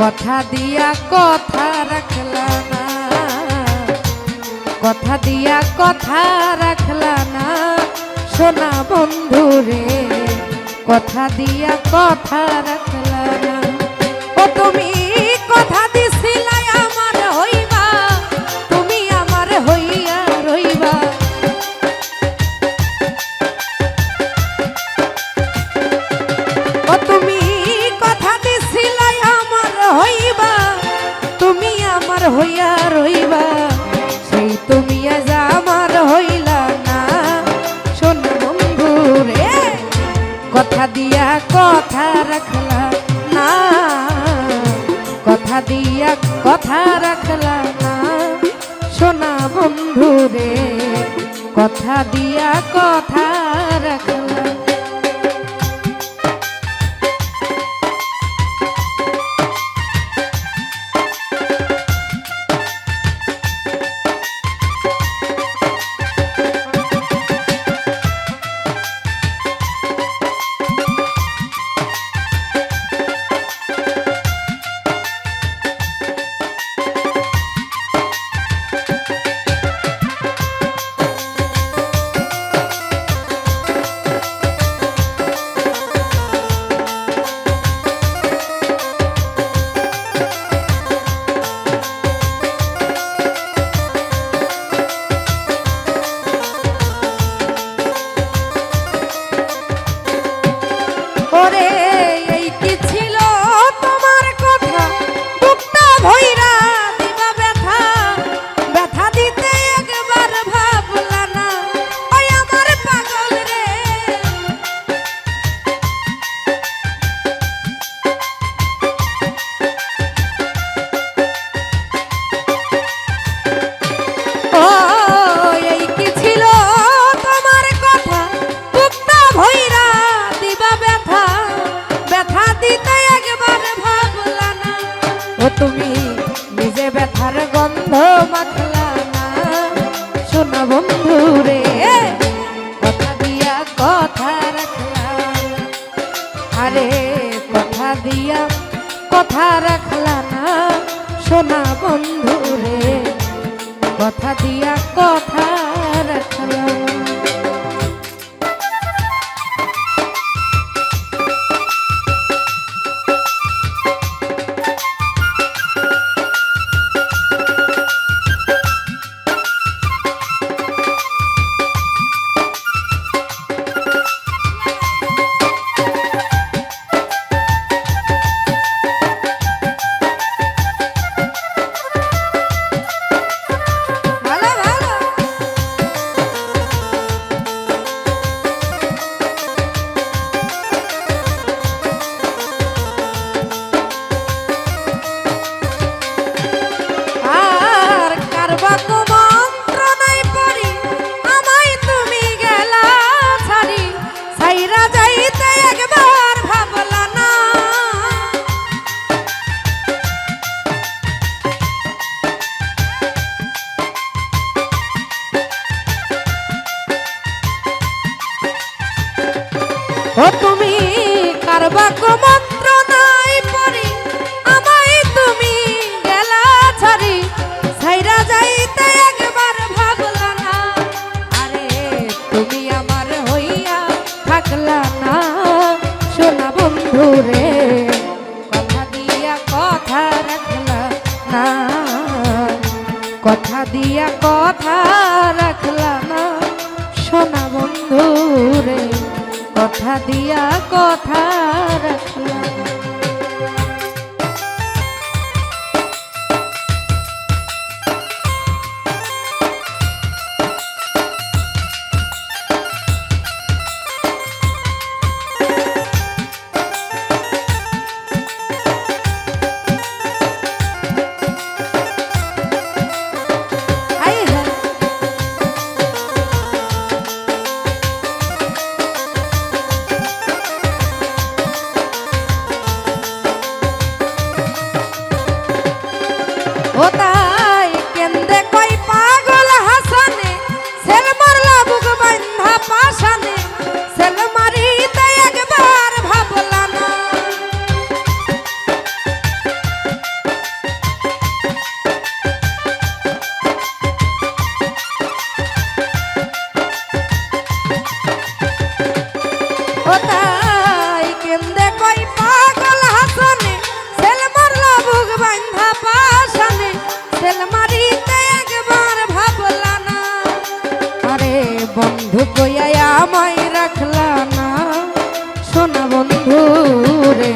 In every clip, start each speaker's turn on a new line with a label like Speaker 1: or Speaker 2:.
Speaker 1: কথা দিয়া কথা রাখলা না, কথা দিয়া কথা রাখলা না সোনা বন্ধু রে, কথা দিয়া কথা রাখলা না। ও তুমি কথা দিছিলা আমার হইবা, তুমি আমার হইয়া রইবা। ও তুমি কথা দিছিলা আমার হইবা, তুমি আমার হইয়া রইবা। সেই তুমি আজ আমার হইলা না সোনা বন্ধু রে, কথা দিয়া কথা রাখলা না, কথা দিয়া কথা রাখলা না সোনা বন্ধু রে, কথা দিয়া কথা রাখলা। ওরে এই কি ছিল তোমার কথা, বুকটা ভইরা দিবা ব্যথা, ব্যথা দিতে একবার ভাবলা না ওই আমার পাগল রে। ও এই কি ছিল তোমার কথা, বুকটা ভইরা দিবা ব্যথা, ব্যথা দিতে একবার ভাবলা না। ও তুমি নিজে ব্যথার গন্ধ মাখলা না সোনা বন্ধু রে, কথা দিয়া কথা রাখলা। আরে কথা দিয়া কথা রাখলা না সোনা বন্ধু রে, কথা দিয়া কথা রাখলা। ও তুমি কারবা মন্ত্র নাই পড়ি, আমায় তুমি গেলা ছাড়ি, ছাইরা যাইতে একবার ভাবলা না। আরে তুমি আমার হইয়া থাকলা না সোনা বন্ধু রে, কথা দিয়া কথা রাখলা না, কথা দিয়া কথা রাখলা না সোনা বন্ধু রে, কথা দিয়া কথা রাখলা। ও তাই কেন্দ্রে কই পাগল হাসানে, সেল মারলা বুক বান্ধা পাশানে, সেল মারিতে একবার ভাবলা না। তাই কেন্দে কই পাগল হাসনে সেল মারলা বুক বান্ধা পাশানে সেল মারিতে একবার ভাবলা না আরে বন্ধু কইয়া আমায় রাখলা না সোনা বন্ধু রে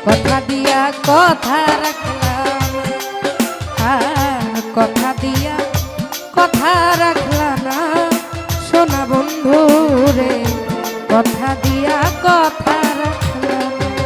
Speaker 1: কথা দিয়া কথা রাখলা না কথা দিয়া কথা রাখলা না সোনা বন্ধু রে কথা দিয়া কথা রাখলা না।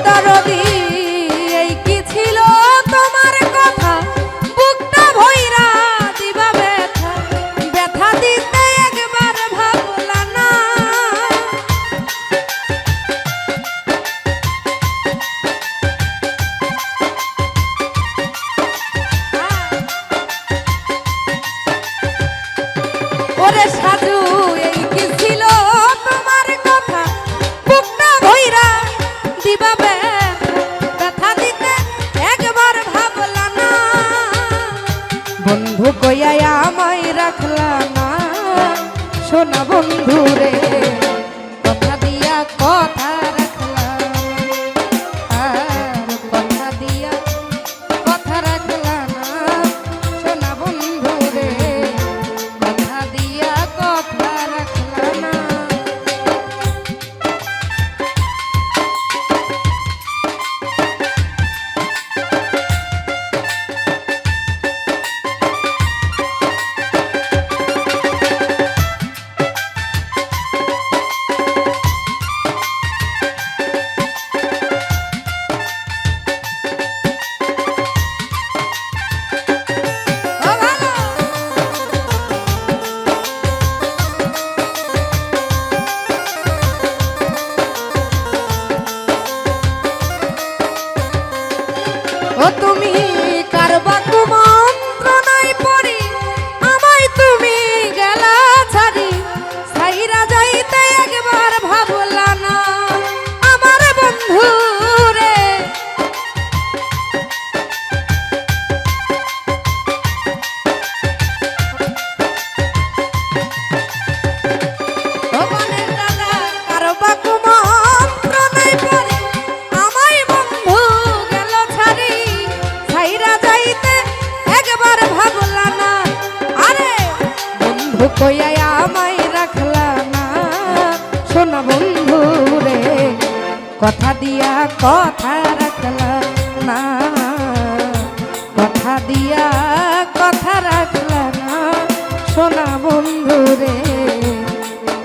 Speaker 1: দরদি এই কি ছিল তোমার কথা বুকটা ভইরা দিবা ব্যথা ব্যথা দিতে একবার ভাবলা না ওরে সাধু এই কি ছিল তোমার কথা বুকটা ভইরা দিবা ব্যথা দিতে একবার ভাবলা না বন্ধু কইয়া আমায় রাখলা না সোনা বন্ধু রে কথা দিয়া কথা রাখলা আর কথা দিয়া কথা রাখলা না সোনা বন্ধু রে কথা দিয়া কথা রাখলা না। ও তুমি কারবা কুমন্ত্রণায় পড়ি আমায় তুমি গেলা ছাড়ি সাইরা যাইতে একবার ভাবলা না আমার বন্ধু রে ও মনের দাদা কারবা কুমন্ত্রণায় পড়ি আমায় বন্ধু গেল ছাড়ি ছাইরা যাইতে একবার ভাবলা না আরে বন্ধু কইয়া আমায় রাখলা না সোনা বন্ধু রে কথা দিয়া কথা রাখলা না কথা দিয়া কথা রাখলা না সোনা বন্ধু রে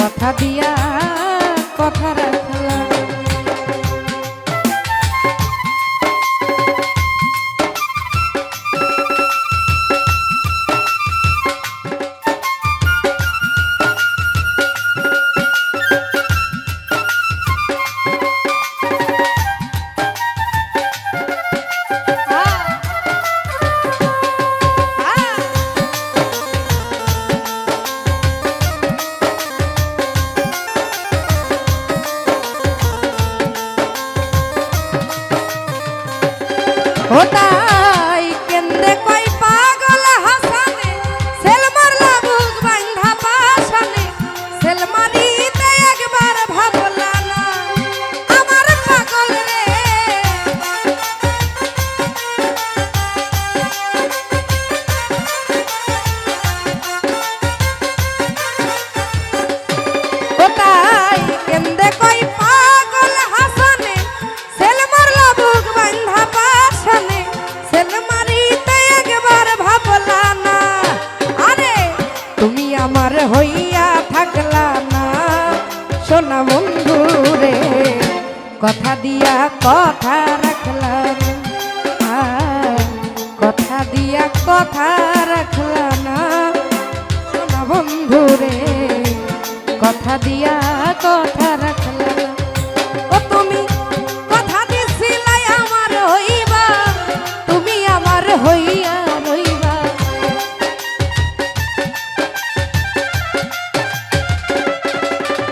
Speaker 1: কথা দিয়া কথা রাখলা না। ও তাই কেন্দে কই পাগল হাসানে সেল মারলা বুক বান্ধা পাশানে সেল মারিতে একবার ভাবলা না আমার পাগল রে ও তাই কেন্দে কই পাগল হাসানে সেল মারলা বুক বান্ধা পাশানে সেল মারিতে একবার ভাবলা না আরে তুমি আমার হইয়া থাকলা না সোনা বন্ধু রে কথা দিয়া কথা রাখলা না কথা রাখলা না সোনা বন্ধু রে কথা দিয়া কথা রাখলা না ও তুমি কথা দিছিলাই আমার হইবা তুমি আমার হইয়া রইবা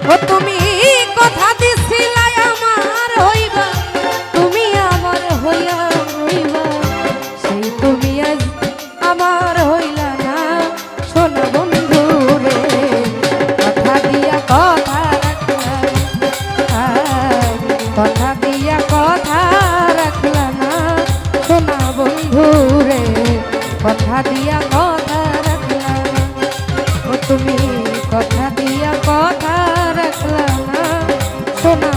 Speaker 1: ও তুমি কথা দিছিলাই আমার হইবা তুমি আমার হইয়া রইবা সেই তুমি আজ আমার হইলা না সোনা বন্ধু রে কথা দিয়া কথা রাখলা কথা দিয়া কথা রাখলা না সোনা বন্ধু রে কথা দিয়া কথা রাখলা না ও তুমি কথা দিয়া কথা রাখলা না সোনা